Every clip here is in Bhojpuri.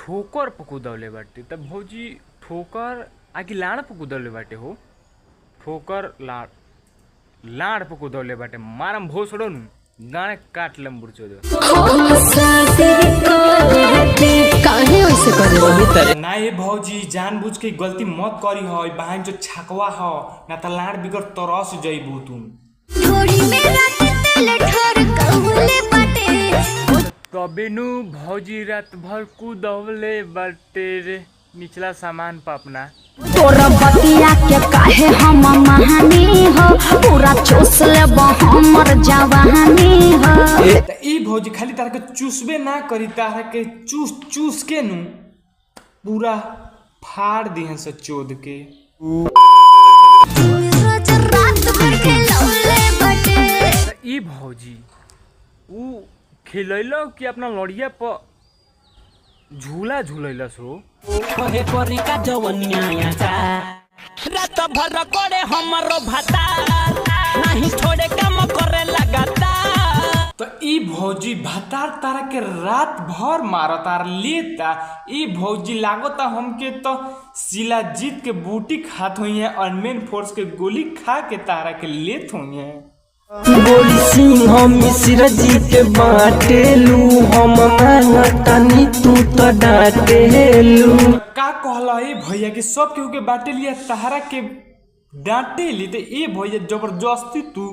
ठोकर पकुदौले बाटे। तब भौजी ठोकर आगे लाड़ पकुदौले बाटे हो। ठोकर लाड़ लाड़ पकुदौले बाटे। मारम भोसड़ो नु गाने काट लम बुरचो दे। काहे वैसे करे? ना ये भौजी जानबूझ के गलती मत करी हो। बहन जो छकवा हो ना त लाड़ बिगड़ तरस जइबू तुम। थोड़ी मेरा तेल ठर कहले बाटे। तबे नु भौजी रात भर कुदौले बाटे रे निचला सामान पर अपना। तोरा बतिया के काहे हम महानी हो, पूरा चूस लेब हमर जवानी हो। त ई भौजी खाली तार के चूसबे ना करी, तार के चूस चूस के नु पूरा फाड़ दिहन से चोद के। रोज रात भर खेलौले बाटे। त ई भौजी ऊ खिलैलो कि अपना लड़िया पर झूला झूलैलस हो। कहे करी का जवनिया चा रात भर करे हमरो भाता नहीं छोड़े काम करे लगातार। तो ई भौजी भतार तारा के रात भर मारतार लेता। ई भौजी लागता हमके तो शिलाजीत के बूटी खात हुई है और मेन फोर्स के गोली खा के तारा के लेत हुई है। बोली सिंह हम मिश्र जी के बाटेलू हम मांगतानी तू तो डांटेलू। का कहला ए भैया कि सब केहू के बाटे लिया तारा के डांटे ली। तो ए भैया जबरदस्ती तू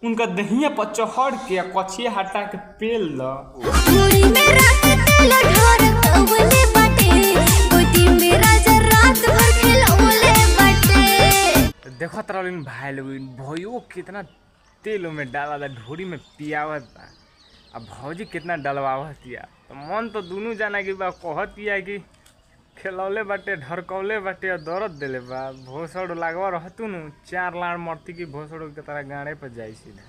उनका दहिया पर चढ़ के कछिया हटा के पेल ल। थोड़ी मेरा तेल ठर कहले बाटे। गोदी मेरा रात भर खेलौले बाटे। देखो तरह भाई लोग भैयो कितना तेल में डाला था, ढोरी में पियावत बा। अब भौजी कितना डलवावतिया। तो मन तो दोनों जाना कि बा कहतिया कि खेलौले बाटे ढरकौले बाटे और दर्द देले बा। भोसड़ लागवा रहतू नु 4 लाड़ मरती की भोसड़ो के तरह गाड़े पर जाई सीधा।